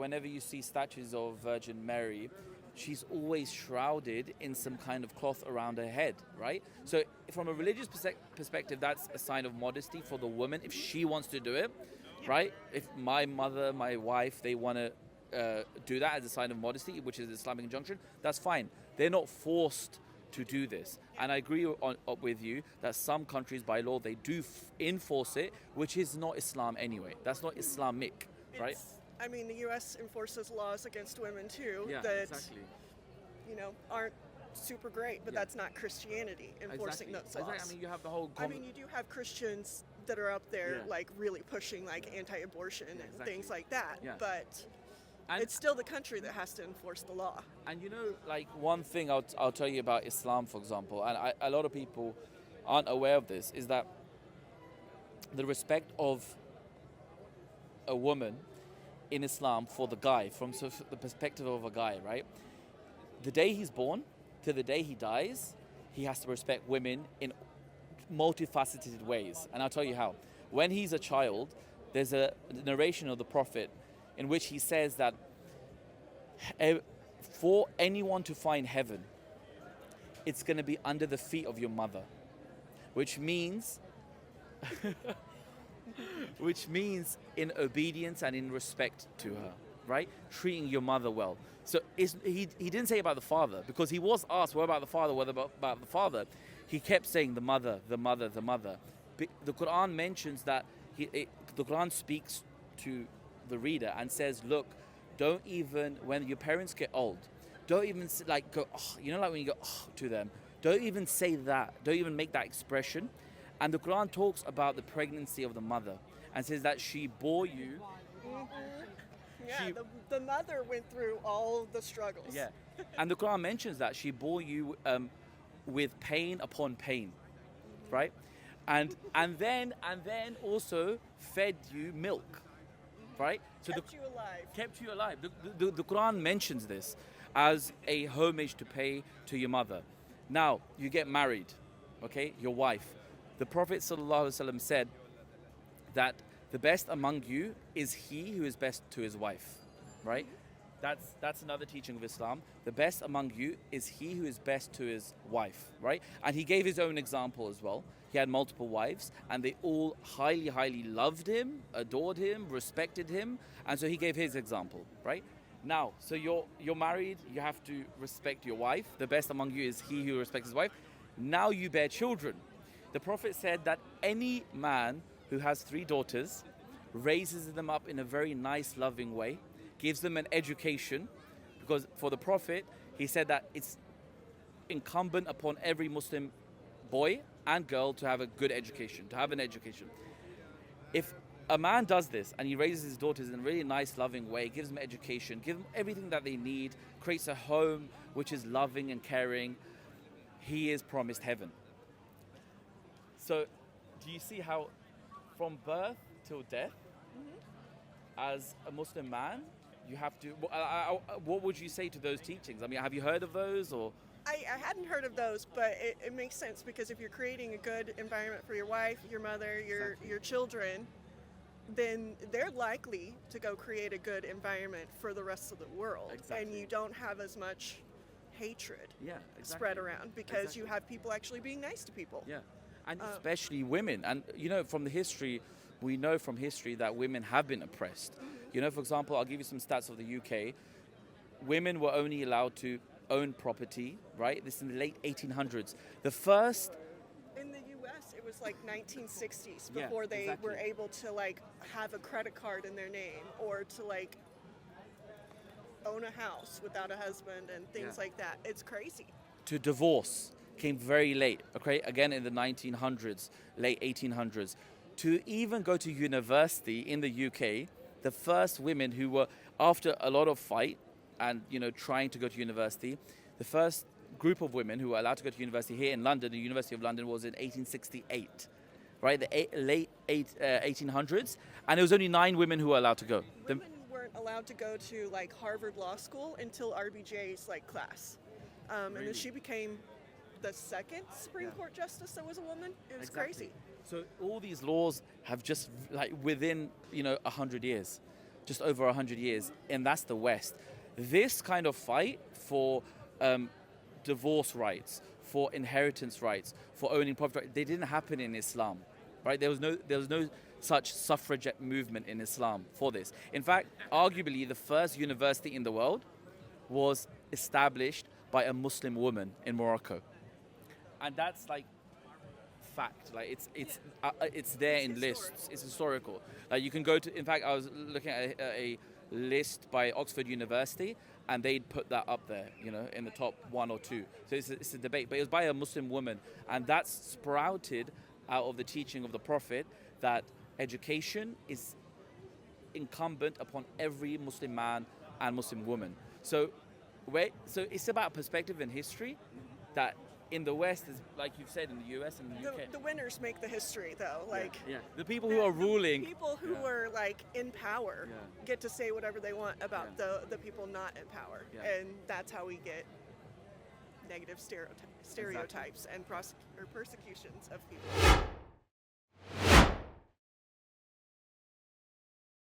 whenever you see statues of Virgin Mary, she's always shrouded in some kind of cloth around her head, right? So from a religious perspective, that's a sign of modesty for the woman if she wants to do it, right? If my mother, my wife, they want to do that as a sign of modesty, which is Islamic injunction, that's fine. They're not forced to do this. And I agree with you that some countries by law, they do enforce it, which is not Islam anyway. That's not Islamic, right? I mean, the U.S. enforces laws against women too Exactly. aren't super great, but that's not Christianity enforcing those laws. Exactly. I mean, you have the whole... you do have Christians that are up there like really pushing like anti-abortion and things like that, but it's still the country that has to enforce the law. And like one thing I'll tell you about Islam, for example, and a lot of people aren't aware of this, is that the respect of a woman in Islam for the guy, from the perspective of a guy, right? The day he's born to the day he dies, he has to respect women in multifaceted ways. And I'll tell you how. When he's a child, there's a narration of the Prophet in which he says that for anyone to find heaven, it's going to be under the feet of your mother, which means in obedience and in respect to her, right? Treating your mother well. So he didn't say about the father, because he was asked, what about the father, what about the father? He kept saying the mother, the mother, the mother. The Quran mentions that the Quran speaks to the reader and says, look, don't even, when your parents get old, don't even like go, oh, like when you go oh, to them, don't even say that, don't even make that expression. And the Quran talks about the pregnancy of the mother and says that she bore you. Mm-hmm. Yeah, the mother went through all the struggles. Yeah, and the Quran mentions that she bore you with pain upon pain, right? And then also fed you milk, right? So kept you alive. Kept you alive. The Quran mentions this as a homage to pay to your mother. Now you get married, okay? Your wife. The Prophet ﷺ said that the best among you is he who is best to his wife, right? That's another teaching of Islam. The best among you is he who is best to his wife, right? And he gave his own example as well. He had multiple wives, and they all highly, highly loved him, adored him, respected him, and so he gave his example, right? Now, so you're married, you have to respect your wife. The best among you is he who respects his wife. Now you bear children. The Prophet said that any man who has 3 daughters raises them up in a very nice, loving way, gives them an education, because for the Prophet, he said that it's incumbent upon every Muslim boy and girl to have a good education, to have an education. If a man does this and he raises his daughters in a really nice, loving way, gives them education, gives them everything that they need, creates a home which is loving and caring, he is promised heaven. So, do you see how from birth till death, as a Muslim man, you have to... what would you say to those teachings? I mean, have you heard of those, or...? I hadn't heard of those, but it makes sense, because if you're creating a good environment for your wife, your mother, your children, then they're likely to go create a good environment for the rest of the world. Exactly. And you don't have as much hatred spread around, because you have people actually being nice to people. Yeah, and especially women. And, from the history, we know from history that women have been oppressed. For example, I'll give you some stats of the UK. Women were only allowed to own property, right? This is in the late 1800s. The first... In the US, it was like 1960s before they were able to have a credit card in their name, or to own a house without a husband and things like that. It's crazy. To divorce came very late, okay? Again, in the 1900s, late 1800s. To even go to university in the UK, the first women who were, after a lot of fight and, trying to go to university, the first group of women who were allowed to go to university here in London, the University of London, was in 1868, right? The late 1800s, and there was only 9 women who were allowed to go. Women weren't allowed to go to Harvard Law School until RBJ's class, and then she became the second Supreme Court justice that was a woman. It was crazy. So all these laws have just within 100 years. just over 100 years, and that's the West. This kind of fight for divorce rights, for inheritance rights, for owning property, they didn't happen in Islam, right? There was no such suffragette movement in Islam for this. In fact, arguably the first university in the world was established by a Muslim woman in Morocco, and that's like fact. Like it's there in lists. It's historical. Like you can go to. In fact, I was looking at a list by Oxford University, and they'd put that up there, in the top 1 or 2. So it's a debate, but it was by a Muslim woman, and that's sprouted out of the teaching of the Prophet that education is incumbent upon every Muslim man and Muslim woman. So it's about perspective and history that in the West is, like you've said, in the US and the UK. The winners make the history, though. The people who are ruling. The people who are in power get to say whatever they want about the people not in power, and that's how we get negative stereotypes and persecutions of people.